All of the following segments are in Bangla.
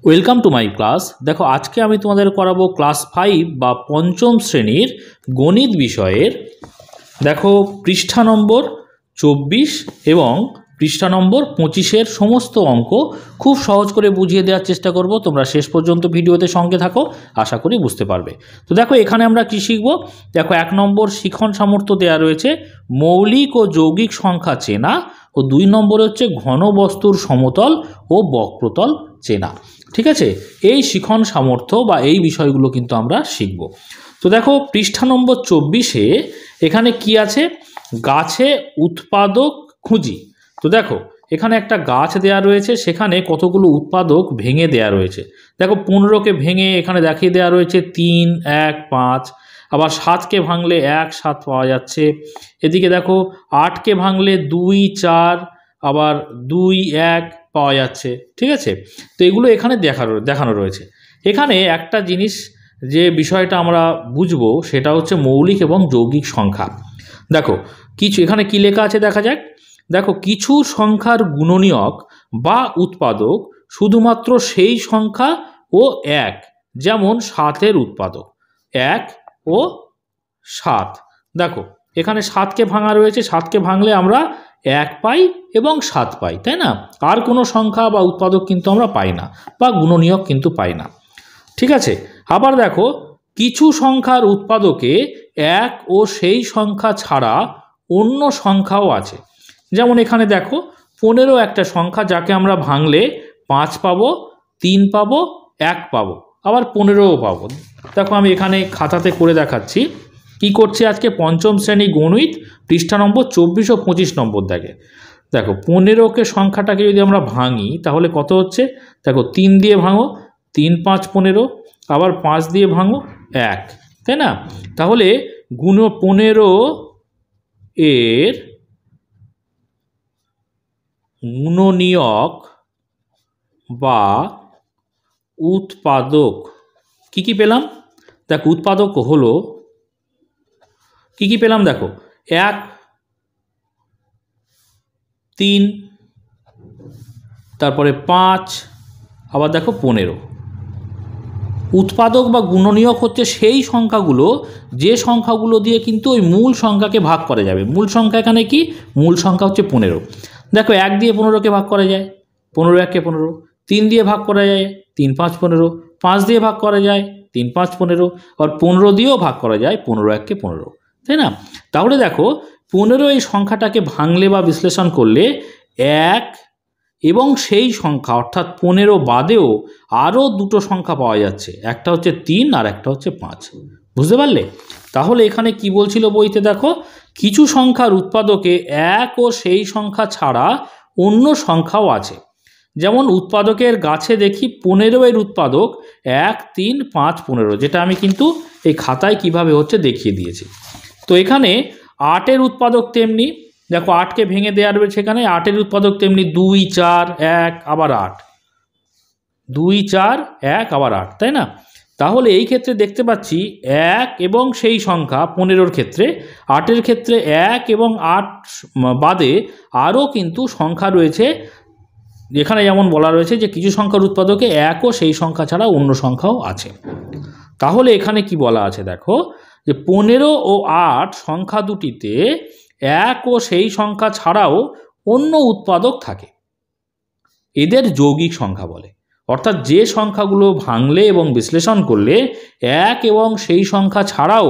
Welcome to my class. দেখো আজকে আমি তোমাদের করাবো ক্লাস 5 বা পঞ্চম শ্রেণীর গণিত বিষয়ের দেখো পৃষ্ঠা নম্বর 24 এবং পৃষ্ঠা নম্বর 25-এর সমস্ত অঙ্ক খুব সহজ করে বুঝিয়ে দেওয়ার চেষ্টা করব। তোমরা শেষ পর্যন্ত ভিডিওতে সঙ্গে থাকো, আশা করি বুঝতে পারবে। তো দেখো এখানে আমরা কি শিখব। দেখো 1 নম্বর শিখন সামর্থ্য দেওয়া রয়েছে মৌলিক ও যৌগিক সংখ্যা চেনা, ও 2 নম্বর হচ্ছে ঘন বস্তুর সমতল ও বক্রতল চেনা। ঠিক আছে, এই শিখন সামর্থ্য বা এই বিষয়গুলো কিন্তু আমরা শিখব। তো দেখো পৃষ্ঠা নম্বর 24-এ এখানে কি আছে, গাছে উৎপাদক খুঁজি। তো দেখো এখানে একটা গাছ দেয়া রয়েছে, সেখানে কতগুলো উৎপাদক ভেঙে দেয়া রয়েছে। দেখো 15কে ভেঙে এখানে দেখিয়ে দেওয়া রয়েছে 3, 1, 5। আবার 7কে ভাঙলে 1, 7 পাওয়া যাচ্ছে। এদিকে দেখো 8কে ভাঙলে 2, 4, আবার 2, 1 পাওয়া যাচ্ছে। ঠিক আছে, তো এগুলো এখানে দেখানো রয়েছে। এখানে একটা জিনিস যে বিষয়টা আমরা বুঝবো সেটা হচ্ছে মৌলিক এবং যৌগিক সংখ্যা। দেখো কিছু এখানে কি লেখা আছে দেখা যাক। দেখো কিছু সংখ্যার গুণনীয়ক বা উৎপাদক শুধুমাত্র সেই সংখ্যা ও 1, যেমন 7-এর উৎপাদক 1 ও 7। দেখো এখানে 7কে ভাঙা রয়েছে, 7কে ভাঙলে আমরা 1 পাই এবং 7 পাই, তাই না? আর কোনো সংখ্যা বা উৎপাদক কিন্তু আমরা পাই না, বা গুণনীয়ক কিন্তু পাই না। ঠিক আছে, আবার দেখো কিছু সংখ্যার উৎপাদকে 1 ও সেই সংখ্যা ছাড়া অন্য সংখ্যাও আছে। যেমন এখানে দেখো 15 একটা সংখ্যা, যাকে আমরা ভাঙলে 5 পাবো, 3 পাবো, 1 পাবো, আবার 15ও পাবো। দেখো আমি এখানে খাতাতে করে দেখাচ্ছি। কি করছি আজকে, পঞ্চম শ্রেণী গণিত পৃষ্ঠা নম্বর 24 ও 25 নম্বর দেখো 15কে সংখ্যাটাকে যদি আমরা ভাঙি তাহলে কত হচ্ছে। দেখো 3 দিয়ে ভাঙো, 3, 5, 15, আবার 5 দিয়ে ভাঙো 1, তাই না? তাহলে 15 এর গুণনীয়ক বা উৎপাদক কি কি পেলাম। দেখো উৎপাদক হলো কি কি পেলাম। দেখো 1, 3, তারপরে 5, আবার দেখো 15। উৎপাদক বা গুণনীয়ক হচ্ছে সেই সংখ্যাগুলো যে সংখ্যাগুলো দিয়ে কিন্তু ওই মূল সংখ্যাকে ভাগ করা যাবে। মূল সংখ্যা এখানে কি, মূল সংখ্যা হচ্ছে 15। দেখো 1 দিয়ে 15কে ভাগ করা যায়, 15, 1কে 15। 3 দিয়ে ভাগ করা যায়, 3, 5, 15। 5 দিয়ে ভাগ করা যায়, 3, 5, 15। আর 15 দিয়েও ভাগ করা যায়, 15, 1কে 15, তাই না? তাহলে দেখো 15 এই সংখ্যাটাকে ভাঙলে বা বিশ্লেষণ করলে 1 এবং সেই সংখ্যা অর্থাৎ 15 বাদেও আরও দুটো সংখ্যা পাওয়া যাচ্ছে, একটা হচ্ছে 3 আর একটা হচ্ছে 5। বুঝতে পারলে? তাহলে এখানে কি বলছিল বইতে, দেখো কিছু সংখ্যার উৎপাদকে 1 ও সেই সংখ্যা ছাড়া অন্য সংখ্যাও আছে। যেমন উৎপাদকের গাছে দেখি 15 এর উৎপাদক 1, 3, 5, 15, যেটা আমি কিন্তু এই খাতায় কিভাবে হচ্ছে দেখিয়ে দিয়েছি। তো এখানে 8-এর উৎপাদক তেমনি, দেখো 8কে ভেঙে দেওয়া রয়েছে এখানে, 8-এর উৎপাদক তেমনি 2, 4, 1, আবার 8, 2, 4, 1, আবার 8, তাই না? তাহলে এই ক্ষেত্রে দেখতে পাচ্ছি 1 এবং সেই সংখ্যা 15-র ক্ষেত্রে, 8-এর ক্ষেত্রে 1 এবং 8 বাদে আরও কিন্তু সংখ্যা রয়েছে। এখানে যেমন বলা রয়েছে যে কিছু সংখ্যার উৎপাদকে 1 ও সেই সংখ্যা ছাড়া অন্য সংখ্যাও আছে। তাহলে এখানে কি বলা আছে দেখো, যে 15 ও 8 সংখ্যা দুটিতে 1 ও সেই সংখ্যা ছাড়াও অন্য উৎপাদক থাকে, এদের যৌগিক সংখ্যা বলে। অর্থাৎ যে সংখ্যাগুলো ভাঙলে এবং বিশ্লেষণ করলে 1 এবং সেই সংখ্যা ছাড়াও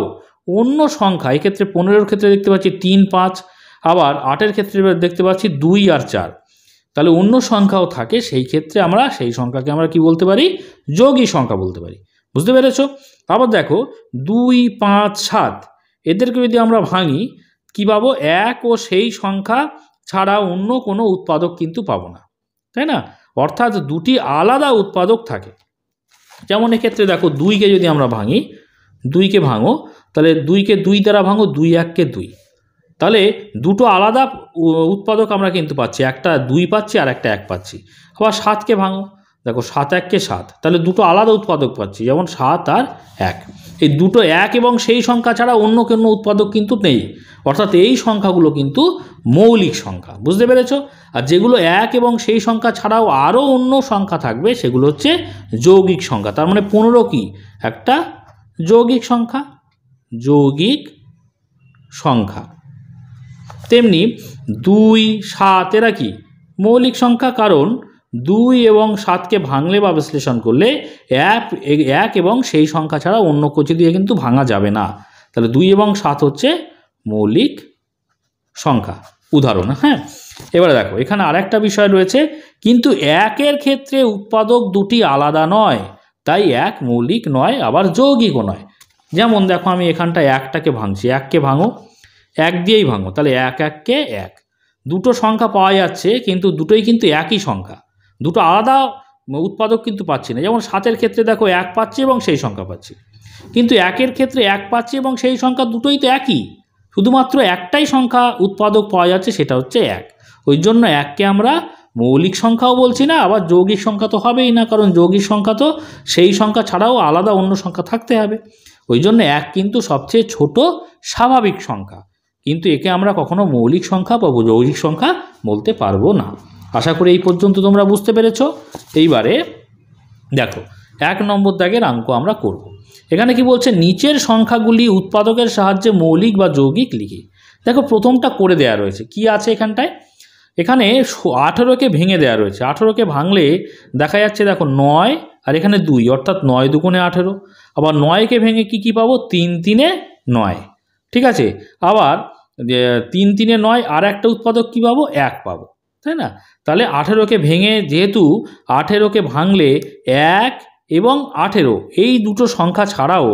অন্য সংখ্যা, এক্ষেত্রে 15-এর ক্ষেত্রে দেখতে পাচ্ছি 3, 5, আবার 8-এর ক্ষেত্রে দেখতে পাচ্ছি 2 আর 4, তাহলে অন্য সংখ্যাও থাকে, সেই ক্ষেত্রে আমরা সেই সংখ্যাকে আমরা কি বলতে পারি, যৌগিক সংখ্যা বলতে পারি। বুঝতে পেরেছো? আবার দেখো 2, 5, 7 এদেরকে যদি আমরা ভাঙি কি পাবো, 1 ও সেই সংখ্যা ছাড়া অন্য কোনো উৎপাদক কিন্তু পাবো না, তাই না? অর্থাৎ দুটি আলাদা উৎপাদক থাকে। যেমন এক্ষেত্রে দেখো 2কে যদি আমরা ভাঙি, 2কে ভাঙো, তাহলে 2কে 2 দ্বারা ভাঙো, 2, 1কে 2, তাহলে দুটো আলাদা উৎপাদক আমরা কিন্তু পাচ্ছি, একটা 2 পাচ্ছি আর একটা 1 পাচ্ছি। আবার 7কে ভাঙো, দেখো 7 1 কে 7, তাহলে দুটো আলাদা উৎপাদক পাচ্ছি, যেমন 7 আর 1। এই দুটো এক এবং সেই সংখ্যা ছাড়া অন্য কোনো উৎপাদক কিন্তু নেই, অর্থাৎ এই সংখ্যাগুলো কিন্তু মৌলিক সংখ্যা। বুঝতে পেরেছ? আর যেগুলো এক এবং সেই সংখ্যা ছাড়াও আরও অন্য সংখ্যা থাকবে সেগুলো হচ্ছে যৌগিক সংখ্যা। তার মানে 15 কি একটা যৌগিক সংখ্যা, যৌগিক সংখ্যা। তেমনি 2 7 এরা কি মৌলিক সংখ্যা, কারণ 2 এবং 7কে ভাঙলে বা বিশ্লেষণ করলে এক এবং সেই সংখ্যা ছাড়া অন্য কিছু দিয়ে কিন্তু ভাঙা যাবে না। তাহলে 2 এবং 7 হচ্ছে মৌলিক সংখ্যা, উদাহরণ। হ্যাঁ, এবারে দেখো এখানে আরেকটা বিষয় রয়েছে, কিন্তু একের ক্ষেত্রে উৎপাদক দুটি আলাদা নয়, তাই এক মৌলিক নয় আবার যৌগিকও নয়। যেমন দেখো আমি এখানটা একটাকে ভাঙছি, এককে ভাঙো, এক দিয়েই ভাঙো, তাহলে 1 1 কে 1। দুটো সংখ্যা পাওয়া যাচ্ছে কিন্তু দুটোই কিন্তু একই সংখ্যা, দুটো আলাদা উৎপাদক কিন্তু পাচ্ছি না। যেমন 7-এর ক্ষেত্রে দেখো 1 পাচ্ছি এবং সেই সংখ্যা পাচ্ছি, কিন্তু 1-এর ক্ষেত্রে 1 পাচ্ছি এবং সেই সংখ্যা দুটোই তো একই, শুধুমাত্র একটাই সংখ্যা উৎপাদক পাওয়া যাচ্ছে, সেটা হচ্ছে 1। ওই জন্য 1কে আমরা মৌলিক সংখ্যাও বলছি না, আবার যৌগিক সংখ্যা তো হবেই না, কারণ যৌগিক সংখ্যা তো সেই সংখ্যা ছাড়াও আলাদা অন্য সংখ্যা থাকতে হবে। ওই জন্য 1 কিন্তু সবচেয়ে ছোট স্বাভাবিক সংখ্যা, কিন্তু একে আমরা কখনো মৌলিক সংখ্যা বা যৌগিক সংখ্যা বলতে পারবো না। আশা করি এই পর্যন্ত তোমরা বুঝতে পেরেছ। এইবারে দেখো 1 নম্বর দাগের অঙ্ক আমরা করব। এখানে কি বলছে, নিচের সংখ্যাগুলি উৎপাদকের সাহায্যে মৌলিক বা যৌগিক লিখি। দেখো প্রথমটা করে দেয়া রয়েছে, কি আছে এখানটায়, এখানে 18কে ভেঙে দেওয়া রয়েছে। 18কে ভাঙলে দেখা যাচ্ছে দেখো 9 আর এখানে 2, অর্থাৎ 9 দুগুণে 18। আবার 9কে ভেঙে কি পাবো, 3 3 9, ঠিক আছে। আবার 3 3 9 আর একটা উৎপাদক কি পাবো, 1 পাবো, তাই না? তাহলে 18কে ভেঙে, যেহেতু 18কে ভাঙলে 1 এবং 18 এই দুটো সংখ্যা ছাড়াও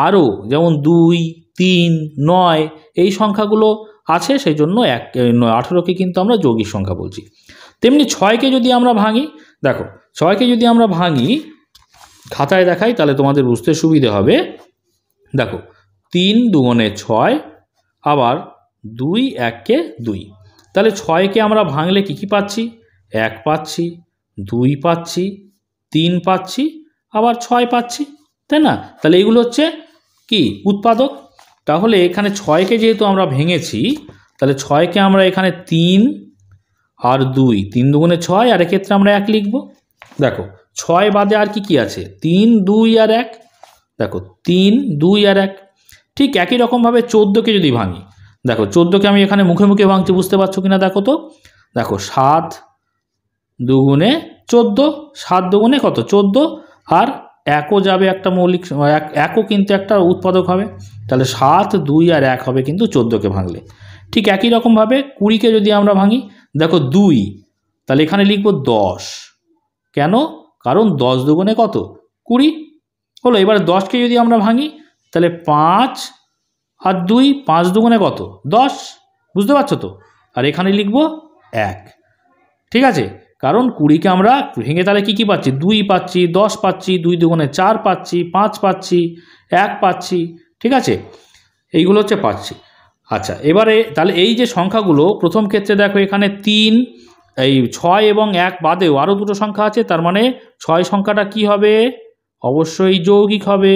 আরও যেমন 2 3 9 এই সংখ্যাগুলো আছে, সেই জন্য 18কে কিন্তু আমরা যৌগিক সংখ্যা বলছি। তেমনি 6কে যদি আমরা ভাঙি, দেখো 6কে যদি আমরা ভাঙি, খাতায় দেখাই তাহলে তোমাদের বুঝতে সুবিধে হবে। দেখো 3 দুগুণে 6, আবার 2 1 কে 2, তাহলে 6কে আমরা ভাঙলে কি পাচ্ছি, 1 পাচ্ছি, 2 পাচ্ছি, 3 পাচ্ছি, আবার 6 পাচ্ছি, তাই না? তাহলে এইগুলো হচ্ছে কি উৎপাদক। তাহলে এখানে 6কে যেহেতু আমরা ভেঙেছি, তাহলে 6কে আমরা এখানে 3 আর 2, 3 দুগুণে 6, আর এক্ষেত্রে আমরা 1 লিখব। দেখো 6 বাদে আর কি আছে, 3 2 আর 1, দেখো 3 2 আর 1। ঠিক একই রকমভাবে 14কে যদি ভাঙি, দেখো 14কে আমি এখানে মুখে মুখে ভাঙছি, বুঝতে পারছো কিনা দেখো তো। দেখো 7 দুগুণে 14, 7 দুগুণে কত 14, আর 1ও যাবে একটা মৌলিক, 1ও কিন্তু একটা উৎপাদক হবে, তাহলে 7 2 আর 1 হবে কিন্তু 14কে ভাঙলে। ঠিক একই রকমভাবে 20কে যদি আমরা ভাঙি, দেখো 2, তাহলে এখানে লিখব 10। কেন? কারণ 10 দুগুণে কত 20 হলো। এবার 10কে যদি আমরা ভাঙি, তাহলে 5 আর 2, 5 দুগুণে কত 10, বুঝতে পারছো তো। আর এখানে লিখব 1, ঠিক আছে। কারণ 20কে আমরা ভেঙে তাহলে কি পাচ্ছি, 2 পাচ্ছি, 10 পাচ্ছি, 2 দুগুণে 4 পাচ্ছি, 5 পাচ্ছি, 1 পাচ্ছি, ঠিক আছে। এইগুলো হচ্ছে পাচ্ছি। আচ্ছা, এবারে তাহলে এই যে সংখ্যাগুলো, প্রথম ক্ষেত্রে দেখো এখানে 3, এই 6 এবং 1 বাদেও আরও দুটো সংখ্যা আছে, তার মানে 6 সংখ্যাটা কি হবে, অবশ্যই যৌগিক হবে।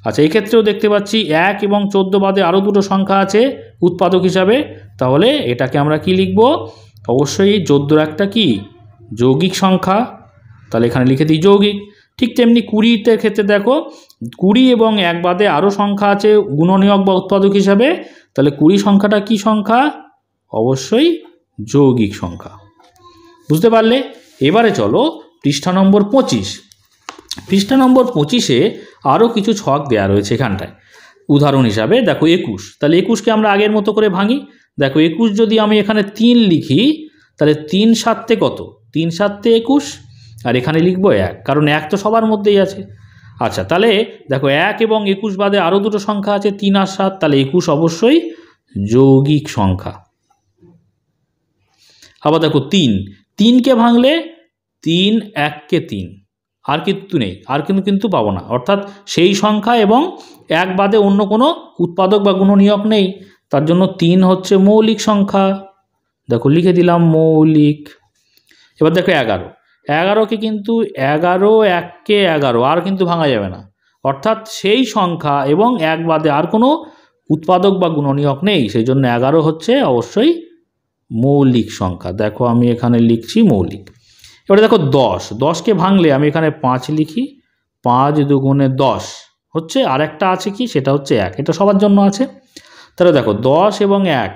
আচ্ছা, এই ক্ষেত্রেও দেখতে পাচ্ছি 1 এবং 14 বাদে আরও দুটো সংখ্যা আছে উৎপাদক হিসাবে, তাহলে এটাকে আমরা কি লিখব, অবশ্যই 14 একটা কি যৌগিক সংখ্যা, তাহলে এখানে লিখে দিই যৌগিক। ঠিক তেমনি 20-এর ক্ষেত্রে দেখো 20 এবং 1 বাদে আরও সংখ্যা আছে গুণনীয়ক বা উৎপাদক হিসাবে, তাহলে 20 সংখ্যাটা কি সংখ্যা, অবশ্যই যৌগিক সংখ্যা। বুঝতে পারলে? এবারে চলো পৃষ্ঠা নম্বর 25। পৃষ্ঠা নম্বর 25-এ আরও কিছু ছক দেওয়া রয়েছে এখানটায় উদাহরণ হিসাবে। দেখো 21, তাহলে 21কে আমরা আগের মতো করে ভাঙি। দেখো 21 যদি আমি এখানে 3 লিখি, তাহলে 3 7 কত, 3 7 21, আর এখানে লিখব 1, কারণ 1 তো সবার মধ্যেই আছে। আচ্ছা, তাহলে দেখো 1 এবং 21 বাদে আরও দুটো সংখ্যা আছে 3 আর 7, তাহলে 21 অবশ্যই যৌগিক সংখ্যা। আবার দেখো 3কে ভাঙলে 3 1 কে 3, আর কিন্তু নেই, আর কিন্তু পাবো না, অর্থাৎ সেই সংখ্যা এবং 1 বাদে অন্য কোনো উৎপাদক বা গুণনীয়ক নেই, তার জন্য 3 হচ্ছে মৌলিক সংখ্যা। দেখো লিখে দিলাম মৌলিক। এবার দেখো 11, 11কে কিন্তু 11 1কে 11 আর কিন্তু ভাঙা যাবে না, অর্থাৎ সেই সংখ্যা এবং এক বাদে আর কোনো উৎপাদক বা গুণনীয়ক নেই, সেই জন্য 11 হচ্ছে অবশ্যই মৌলিক সংখ্যা। দেখো আমি এখানে লিখছি মৌলিক। এবারে দেখো 10কে ভাঙলে আমি এখানে 5 লিখি, 5 দুগুণে 10 হচ্ছে, আর একটা আছে কি, সেটা হচ্ছে 1, এটা সবার জন্য আছে। তাহলে দেখো 10 এবং 1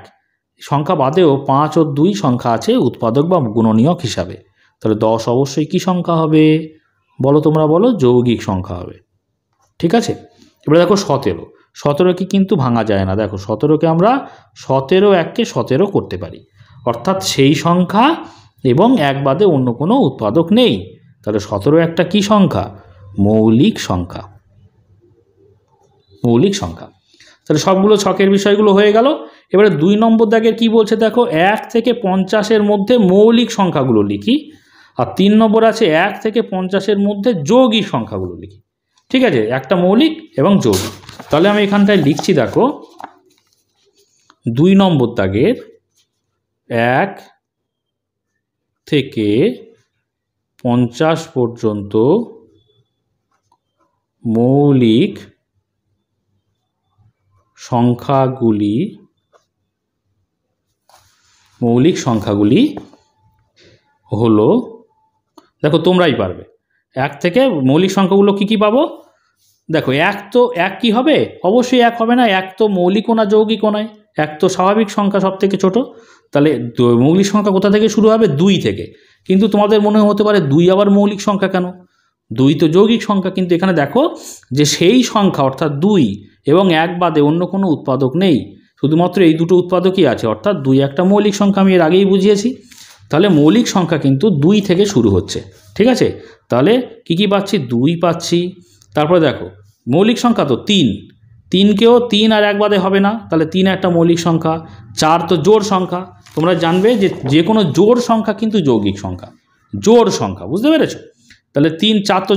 সংখ্যা বাদেও 5 ও 2 সংখ্যা আছে উৎপাদক বা গুণনীয়ক হিসাবে। তাহলে 10 অবশ্যই কি সংখ্যা হবে বলো, তোমরা বলো, যৌগিক সংখ্যা হবে। ঠিক আছে। এবারে দেখো 17কে কিন্তু ভাঙা যায় না। দেখো 17কে আমরা 17 1কে 17 করতে পারি, অর্থাৎ সেই সংখ্যা এবং এক বাদে অন্য কোনো উৎপাদক নেই। তাহলে 17 একটা কি সংখ্যা, মৌলিক সংখ্যা, মৌলিক সংখ্যা। তাহলে সবগুলো ছকের বিষয়গুলো হয়ে গেল। এবারে 2 নম্বর দাগের কি বলছে দেখো, 1 থেকে 50-এর মধ্যে মৌলিক সংখ্যাগুলো লিখি, আর 3 নম্বর আছে 1 থেকে 50-এর মধ্যে যৌগিক সংখ্যাগুলো লিখি। ঠিক আছে, একটা মৌলিক এবং যৌগিক। তাহলে আমি এখানটায় লিখছি, দেখো 2 নম্বর দাগের 1 থেকে 50 পর্যন্ত মৌলিক সংখ্যাগুলি হলো, দেখো তোমরাই পারবে। 1 থেকে মৌলিক সংখ্যাগুলো কি কি পাবো, দেখো 1 তো 1 কি হবে, অবশ্যই 1 হবে না, 1 তো মৌলিকও না যৌগিকও নয়, 1 তো স্বাভাবিক সংখ্যা সব থেকে ছোট। তাহলে মৌলিক সংখ্যা কোথা থেকে শুরু হবে, 2 থেকে। কিন্তু তোমাদের মনে হতে পারে 2 আবার মৌলিক সংখ্যা কেন, 2 তো যৌগিক সংখ্যা। কিন্তু এখানে দেখো যে সেই সংখ্যা অর্থাৎ 2 এবং 1 বাদে অন্য কোনো উৎপাদক নেই, শুধুমাত্র এই দুটো উৎপাদকই আছে, অর্থাৎ 2 একটা মৌলিক সংখ্যা, আমি এর আগেই বুঝিয়েছি। তাহলে মৌলিক সংখ্যা কিন্তু 2 থেকে শুরু হচ্ছে। ঠিক আছে, তাহলে কি কি পাচ্ছি, 2 পাচ্ছি। তারপরে দেখো মৌলিক সংখ্যা তো 3কেও 3 আর 1 বাদে হবে না, তাহলে 3 একটা মৌলিক সংখ্যা। 4 তো জোড় সংখ্যা, তোমরা জানবে যে কোনো জোড় সংখ্যা কিন্তু যৌগিক সংখ্যা, জোড় সংখ্যা, বুঝতে পেরেছো। তাহলে 3 4 তো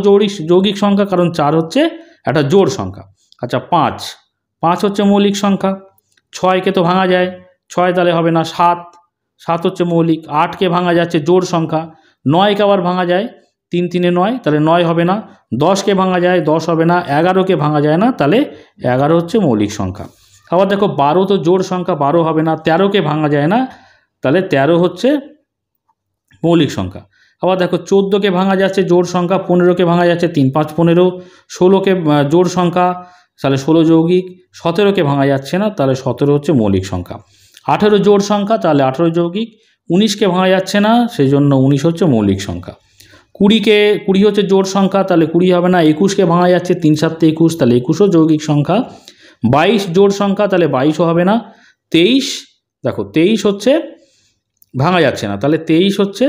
যৌগিক সংখ্যা, কারণ 4 হচ্ছে একটা জোড় সংখ্যা। আচ্ছা 5 হচ্ছে মৌলিক সংখ্যা। 6কে তো ভাঙা যায়, 6 তাহলে হবে না। 7 হচ্ছে মৌলিক। 8কে ভাঙা যাচ্ছে, জোড় সংখ্যা। 9কে আবার ভাঙা যায়, 3 3 9, তাহলে 9 হবে না। 10কে ভাঙা যায়, 10 হবে না। 11কে ভাঙা যায় না, তাহলে 11 হচ্ছে মৌলিক সংখ্যা। আবার দেখো 12 তো জোড় সংখ্যা, 12 হবে না। 13কে ভাঙা যায় না, তাহলে 13 হচ্ছে মৌলিক সংখ্যা। আবার দেখো 14কে ভাঙা যাচ্ছে, জোড় সংখ্যা। 15কে ভাঙা যাচ্ছে, 3 5 15। 16কে জোড় সংখ্যা, তাহলে 16 যৌগিক। 17কে ভাঙা যাচ্ছে না, তাহলে 17 হচ্ছে মৌলিক সংখ্যা। 18 জোড় সংখ্যা, তাহলে 18 যৌগিক। 19কে ভাঙা যাচ্ছে না, সেই জন্য 19 হচ্ছে মৌলিক সংখ্যা। 20 হচ্ছে জোড় সংখ্যা, তাহলে 20 হবে না। 21কে ভাঙা যাচ্ছে, 3 7 21, তাহলে 21ও যৌগিক সংখ্যা। 22 জোড় সংখ্যা, তাহলে 22ও হবে না। 23, দেখো 23 হচ্ছে ভাঙা যাচ্ছে না, তাহলে 23 হচ্ছে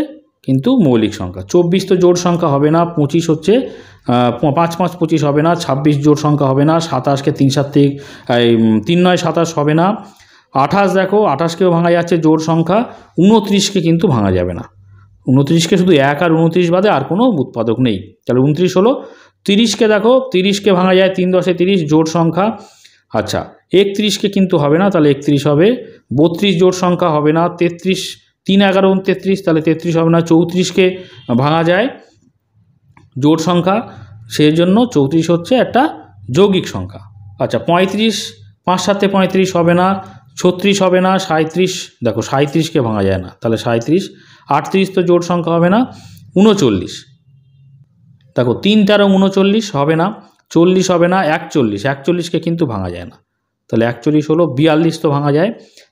কিন্তু মৌলিক সংখ্যা। 24 তো জোড় সংখ্যা, হবে না। 25 হচ্ছে 5 5 25 হবে না। 26 জোড় সংখ্যা, হবে না। 27কে 3 7 3 9 27 হবে না। 28 দেখো, 28কেও ভাঙা যাচ্ছে, জোড় সংখ্যা। 29কে কিন্তু ভাঙা যাবে না। 29কে শুধু 1 আর 29 বাদে আর কোনো উৎপাদক নেই, তাহলে 29 হলো। 30কে দেখো, 30কে ভাঙা যায়, 3 10 30, জোড় সংখ্যা। আচ্ছা 31কে কিন্তু হবে না, তাহলে 31 হবে। 32 জোড় সংখ্যা, হবে না। 33, 3 11 29, তাহলে 33 হবে না। 34কে ভাঙা যায়, জোড় সংখ্যা, সেই জন্য 34 হচ্ছে একটা যৌগিক সংখ্যা। আচ্ছা 35, 5 7 35 হবে না। 36 হবে না। 37, দেখো 37কে ভাঙা যায় না, তাহলে 37। 38 তো জোড় সংখ্যা, হবে না। 39, দেখো 3 13 39 হবে না। 40 হবে না। 41কে কিন্তু ভাঙা যায় না, তাহলে 41 হলো। 42 তো ভাঙা যায়।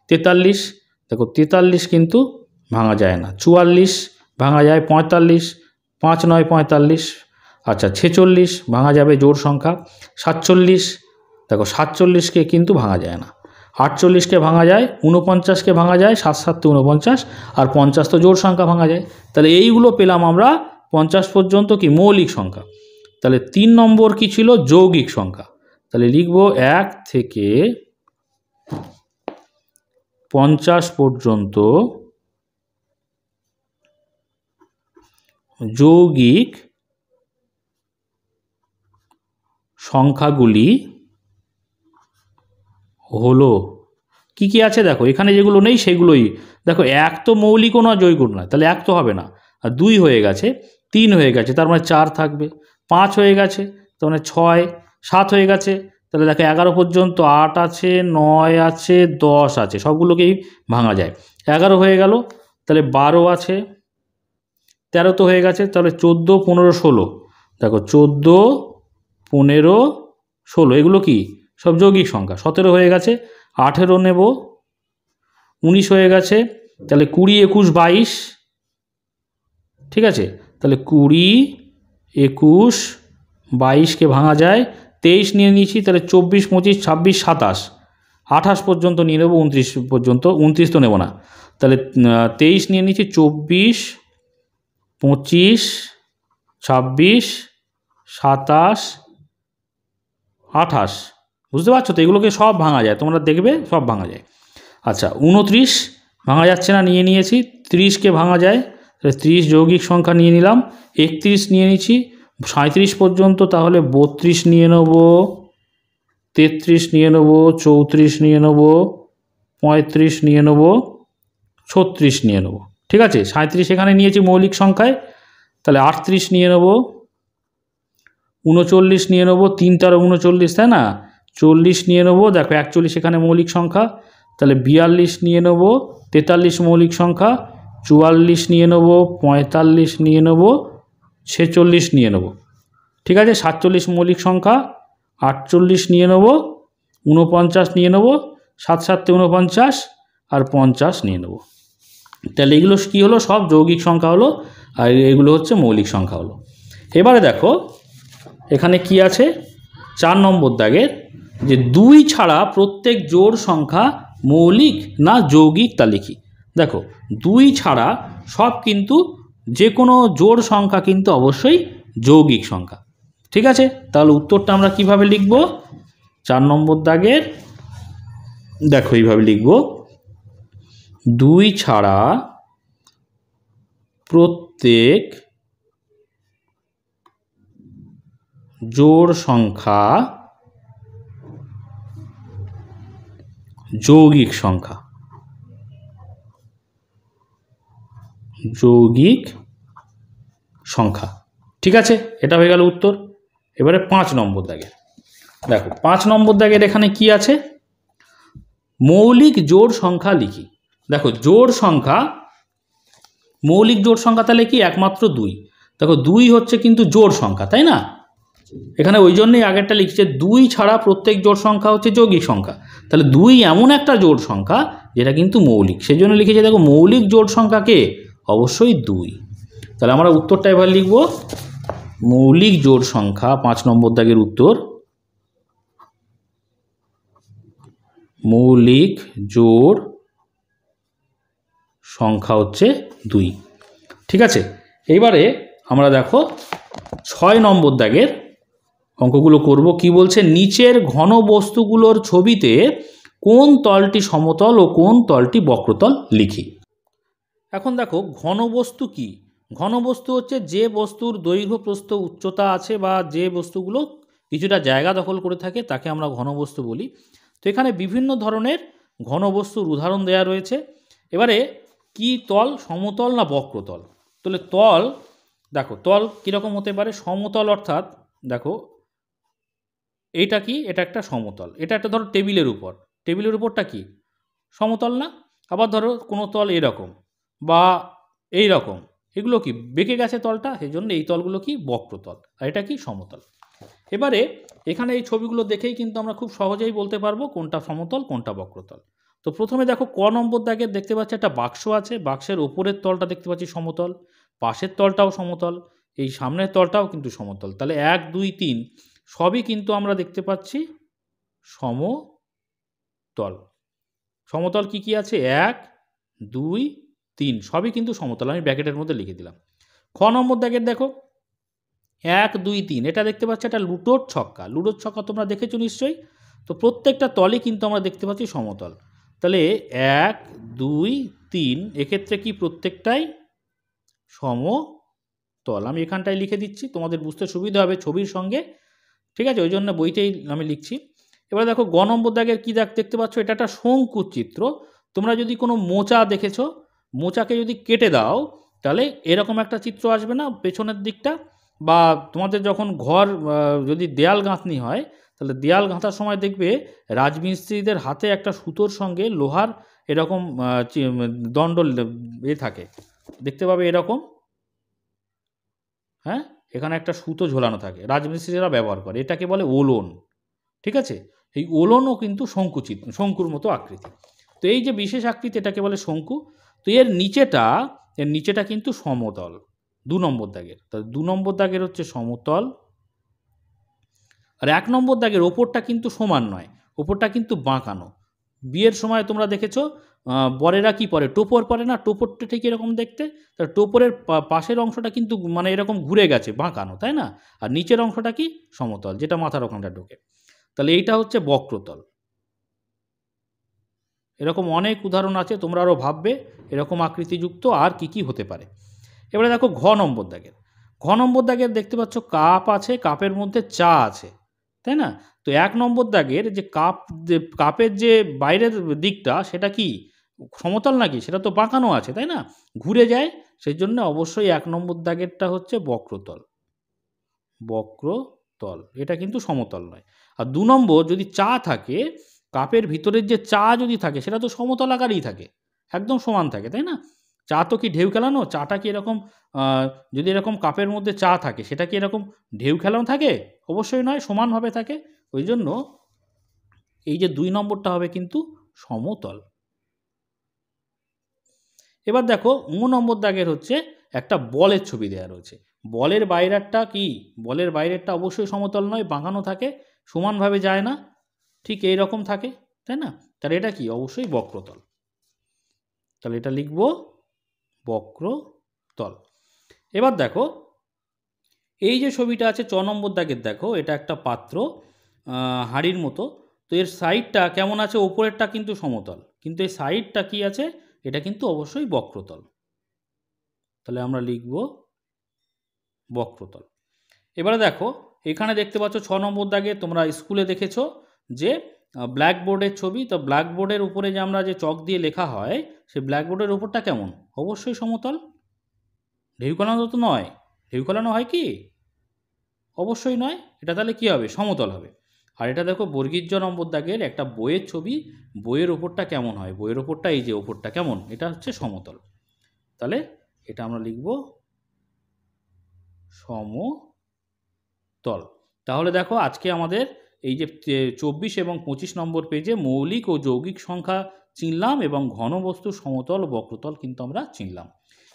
43, দেখো 43 কিন্তু ভাঙা যায় না। 44 ভাঙা যায়। 45, 5 9 45। আচ্ছা 46 ভাঙা যাবে, জোড় সংখ্যা। 47, দেখো 47কে কিন্তু ভাঙা যায় না। 48কে ভাঙা যায়। 49কে ভাঙা যায়, 7 7 49, আর 50 তো জোড় সংখ্যা, ভাঙা যায়। তাহলে এইগুলো পেলাম আমরা 50 পর্যন্ত কি মৌলিক সংখ্যা। তাহলে 3 নম্বর কি ছিল, যৌগিক সংখ্যা। তাহলে লিখব 1 থেকে 50 পর্যন্ত যৌগিক সংখ্যাগুলি হলো, কি কি আছে দেখো, এখানে যেগুলো নেই সেগুলোই। দেখো 1 তো মৌলিকও না, যৌগিক নয়, তাহলে 1 তো হবে না। আর 2 হয়ে গেছে। 3 হয়ে গেছে, তার মানে 4 থাকবে। 5 হয়ে গেছে, তার মানে 6। 7 হয়ে গেছে, তাহলে দেখো 11 পর্যন্ত 8 আছে, 9 আছে, 10 আছে, সবগুলোকেই ভাঙা যায়। 11 হয়ে গেল, তাহলে 12 আছে, 13 তো হয়ে গেছে, তাহলে 14, 15, 16। দেখো 14, 15, 16 এগুলো কি সব যৌগিক সংখ্যা। 17 হয়ে গেছে, 18 নেব, 19 হয়ে গেছে, তাহলে 20, 21, 22। ঠিক আছে, তাহলে 20, 21, 22কে ভাঙা যায়। 23 নিয়ে নিয়েছি, তাহলে 24, 25, 26, 27, 28 পর্যন্ত নিয়ে নেবো, 29 পর্যন্ত, 29 তো নেব না, তাহলে 23 নিয়ে নিয়েছি, 24, 25, 26, 27, 28। বুঝতে পারছো তো, এগুলোকে সব ভাঙা যায়, তোমরা দেখবে সব ভাঙা যায়। আচ্ছা 29 ভাঙা যাচ্ছে না, নিয়ে নিয়েছি। 30কে ভাঙা যায়, তাহলে 30 যৌগিক সংখ্যা নিয়ে নিলাম। 31 নিয়ে নিচ্ছি, 37 পর্যন্ত, তাহলে 32 নিয়ে নেব, 33 নিয়ে নেব, 34 নিয়ে নেব, 35 নিয়ে নেব, 36 নিয়ে নেব। ঠিক আছে, 37 এখানে নিয়েছি মৌলিক সংখ্যায়, তাহলে 38 নিয়ে নেব, 39 নিয়ে নেব, 3 × 39, তাই না, 40 নিয়ে নেব। দেখো 41 এখানে মৌলিক সংখ্যা, তাহলে 42 নিয়ে নেব, 43 মৌলিক সংখ্যা, 44 নিয়ে নেব, 45 নিয়ে নেব, 46 নিয়ে নেব। ঠিক আছে, 47 মৌলিক সংখ্যা, 48 নিয়ে নেব, 49 নিয়ে নেব, 7 × 7 = 49, আর 50 নিয়ে নেব। তাহলে এগুলো কী হলো, সব যৌগিক সংখ্যা হলো, আর এগুলো হচ্ছে মৌলিক সংখ্যা হলো। এবারে দেখো এখানে কি আছে, 4 নম্বর দাগের, যে 2 ছাড়া প্রত্যেক জোড় সংখ্যা মৌলিক না যৌগিক তা লিখি। দেখো 2 ছাড়া সব কিন্তু, যে কোনো জোড় সংখ্যা কিন্তু অবশ্যই যৌগিক সংখ্যা। ঠিক আছে, তাহলে উত্তরটা আমরা কিভাবে লিখব, 4 নম্বর দাগের, দেখো এইভাবে লিখব, 2 ছাড়া প্রত্যেক জোড় সংখ্যা যৌগিক সংখ্যা। যৌগিক সংখ্যা। ঠিক আছে, এটা হয়ে গেল উত্তর। এবারে 5 নম্বর দাগে দেখো, 5 নম্বর দাগের এখানে কি আছে, মৌলিক জোড় সংখ্যা লিখি। দেখো জোড় সংখ্যা, মৌলিক জোড় সংখ্যা তাহলে কি, একমাত্র 2। দেখো 2 হচ্ছে কিন্তু জোড় সংখ্যা, তাই না, এখানে ওই জন্যই আগেরটা লিখছে, 2 ছাড়া প্রত্যেক জোড় সংখ্যা হচ্ছে যৌগিক সংখ্যা। তাহলে 2 এমন একটা জোড় সংখ্যা যেটা কিন্তু মৌলিক, সেই জন্য লিখেছে দেখো মৌলিক জোড় সংখ্যাকে অবশ্যই 2। তাহলে আমরা উত্তরটা এবার লিখব, মৌলিক জোড় সংখ্যা 5 নম্বর দাগের উত্তর, মৌলিক জোড় সংখ্যা হচ্ছে 2। ঠিক আছে, এইবারে আমরা দেখো 6 নম্বর দাগের অঙ্কগুলো করব। কি বলছে, নিচের ঘন বস্তুগুলোর ছবিতে কোন তলটি সমতল ও কোন তলটি বক্রতল লিখি। এখন দেখো ঘনবস্তু কি, ঘনবস্তু হচ্ছে যে বস্তুর দৈর্ঘ্য প্রস্থ উচ্চতা আছে, বা যে বস্তুগুলো কিছুটা জায়গা দখল করে থাকে তাকে আমরা ঘনবস্তু বলি। তো এখানে বিভিন্ন ধরনের ঘনবস্তুর উদাহরণ দেওয়া রয়েছে। এবারে কি তল, সমতল না বক্রতল। তাহলে তল, দেখো তল কীরকম হতে পারে, সমতল অর্থাৎ দেখো এইটা কি, এটা একটা সমতল, এটা একটা ধরো টেবিলের উপর, টেবিলের উপরটা কি সমতল না। আবার ধরো কোনো তল এরকম বা এই রকম, এগুলো কি বেঁকে গেছে তলটা, সেই জন্য এই তলগুলো কি বক্রতল, আর এটা কি সমতল। এবারে এখানে এই ছবিগুলো দেখেই কিন্তু আমরা খুব সহজেই বলতে পারবো কোনটা সমতল কোনটা বক্রতল। তো প্রথমে দেখো ক নম্বর দাগের দেখতে পাচ্ছি একটা বাক্স আছে, বাক্সের ওপরের তলটা দেখতে পাচ্ছি সমতল, পাশের তলটাও সমতল, এই সামনের তলটাও কিন্তু সমতল। তাহলে 1, 2, 3 সবই কিন্তু আমরা দেখতে পাচ্ছি সমতল। সমতল কি কি আছে, 1, 2, 3 সবই কিন্তু সমতল, আমি ব্র্যাকেটের মধ্যে লিখে দিলাম। খ নম্বর দাগের দেখো 1, 2, 3 এটা দেখতে পাচ্ছি একটা লুডোর ছক্কা, লুডোর ছক্কা তোমরা দেখেছো নিশ্চয়ই। তো প্রত্যেকটা তলই কিন্তু আমরা দেখতে পাচ্ছি সমতল। তাহলে 1, 2, 3 এক্ষেত্রে কি প্রত্যেকটাই সমতল। আমি এখানটায় লিখে দিচ্ছি, তোমাদের বুঝতে সুবিধা হবে ছবির সঙ্গে। ঠিক আছে, ওই জন্য বইতেই আমি লিখছি। এবার দেখো গ নম্বর দাগের কী দেখতে পাচ্ছ, এটা একটা শঙ্কুর চিত্র। তোমরা যদি কোনো মোচা দেখেছো, মোচাকে যদি কেটে দাও তাহলে এরকম একটা চিত্র আসবে না পেছনের দিকটা, বা তোমাদের যখন ঘর যদি দেয়াল গাঁথনি হয় তাহলে দেয়াল গাঁথার সময় দেখবে রাজমিস্ত্রিদের হাতে একটা সুতোর সঙ্গে লোহার এরকম দণ্ড থাকে, দেখতে পাবে এরকম। হ্যাঁ, এখানে একটা সুতো ঝোলানো থাকে, রাজমিস্ত্রিরা ব্যবহার করে, এটাকে বলে ওলন। ঠিক আছে, এই ওলনও কিন্তু শঙ্কুর মতো আকৃতি। তো এই যে বিশেষ আকৃতি এটাকে বলে শঙ্কু। তো এর নিচেটা কিন্তু সমতল, 2 নম্বর দাগের। তাহলে 2 নম্বর দাগের হচ্ছে সমতল, আর 1 নম্বর দাগের ওপরটা কিন্তু সমান নয়, ওপরটা কিন্তু বাঁকানো। বিয়ের সময় তোমরা দেখেছো বরেরা কি পরে, টোপর পরে না, টোপরটা ঠিক এরকম দেখতে। তার টোপরের পাশের অংশটা কিন্তু মানে এরকম ঘুরে গেছে, বাঁকানো, তাই না? আর নিচের অংশটা কি সমতল, যেটা মাথার ওখানটা ঢোকে। তাহলে এইটা হচ্ছে বক্রতল। এরকম অনেক উদাহরণ আছে, তোমরা আরও ভাববে এরকম আকৃতিযুক্ত আর কি কি হতে পারে। এবারে দেখো ঘ নম্বর দাগের। ঘ নম্বর দাগের দেখতে পাচ্ছ কাপ আছে, কাপের মধ্যে চা আছে, তাই না? তো 1 নম্বর দাগের যে কাপের যে বাইরের দিকটা সেটা কি সমতল নাকি? সেটা তো বাঁকানো আছে, তাই না? ঘুরে যায়, সেই জন্য অবশ্যই 1 নম্বর দাগেরটা হচ্ছে বক্রতল। বক্রতল, এটা কিন্তু সমতল নয়। আর 2 নম্বর যদি চা থাকে, কাপের ভিতরের যে চা যদি থাকে সেটা তো সমতল আকারেই থাকে, একদম সমান থাকে, তাই না? চা তো কি ঢেউ খেলানো? চাটা কি এরকম যদি এরকম কাপের মধ্যে চা থাকে সেটা কি এরকম ঢেউ খেলানো থাকে? অবশ্যই নয়, সমানভাবে থাকে। ওই জন্য এই যে 2 নম্বরটা হবে কিন্তু সমতল। এবার দেখো 9 নম্বর দাগের হচ্ছে একটা বলের ছবি দেওয়া রয়েছে। বলের বাইরেরটা কি? বলের বাইরেরটা অবশ্যই সমতল নয়, বাঁকানো থাকে, সমানভাবে যায় না, ঠিক এই রকম থাকে, তাই না? তাহলে এটা কি? অবশ্যই বক্রতল। তাহলে এটা লিখব বক্রতল। এবার দেখো এই যে ছবিটা আছে 6 নম্বর দাগের, দেখো এটা একটা পাত্র, হাঁড়ির মতো। তো এর সাইডটা কেমন আছে? ওপরেরটা কিন্তু সমতল, কিন্তু এই সাইডটা কি আছে? এটা কিন্তু অবশ্যই বক্রতল। তাহলে আমরা লিখব বক্রতল। এবারে দেখো এখানে দেখতে পাচ্ছ 6 নম্বর দাগে, তোমরা স্কুলে দেখেছো যে ব্ল্যাকবোর্ডের ছবি। তো ব্ল্যাকবোর্ডের উপরে যে আমরা যে চক দিয়ে লেখা হয়, সেই ব্ল্যাকবোর্ডের উপরটা কেমন? অবশ্যই সমতল, ঢেউ খেলানো তো নয়। ঢেউ খেলানো হয় কি? অবশ্যই নয়। এটা তাহলে কি হবে? সমতল হবে। আর এটা দেখো বর্গীর জ নম্বর দাগের একটা বইয়ের ছবি, বইয়ের ওপরটা কেমন হয়? বইয়ের ওপরটা এই যে ওপরটা কেমন? এটা হচ্ছে সমতল। তাহলে এটা আমরা লিখব সমতল। তাহলে দেখো আজকে আমাদের এই যে 24 এবং 25 নম্বর পেজে মৌলিক ও যৌগিক সংখ্যা চিনলাম এবং ঘনবস্তু সমতল ও বক্রতল কিন্তু আমরা চিনলাম।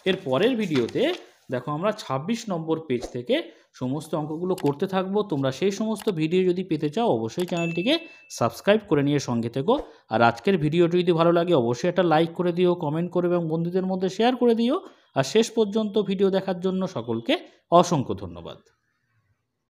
এর পরের ভিডিওতে দেখো আমরা 26 নম্বর পেজ থেকে সমস্ত অঙ্কগুলো করতে থাকবো। তোমরা সেই সমস্ত ভিডিও যদি পেতে চাও অবশ্যই চ্যানেলটিকে সাবস্ক্রাইব করে নিয়ে সঙ্গে থেকো। আর আজকের ভিডিওটি যদি ভালো লাগে অবশ্যই একটা লাইক করে দিও, কমেন্ট করে এবং বন্ধুদের মধ্যে শেয়ার করে দিও। আর শেষ পর্যন্ত ভিডিও দেখার জন্য সকলকে অসংখ্য ধন্যবাদ।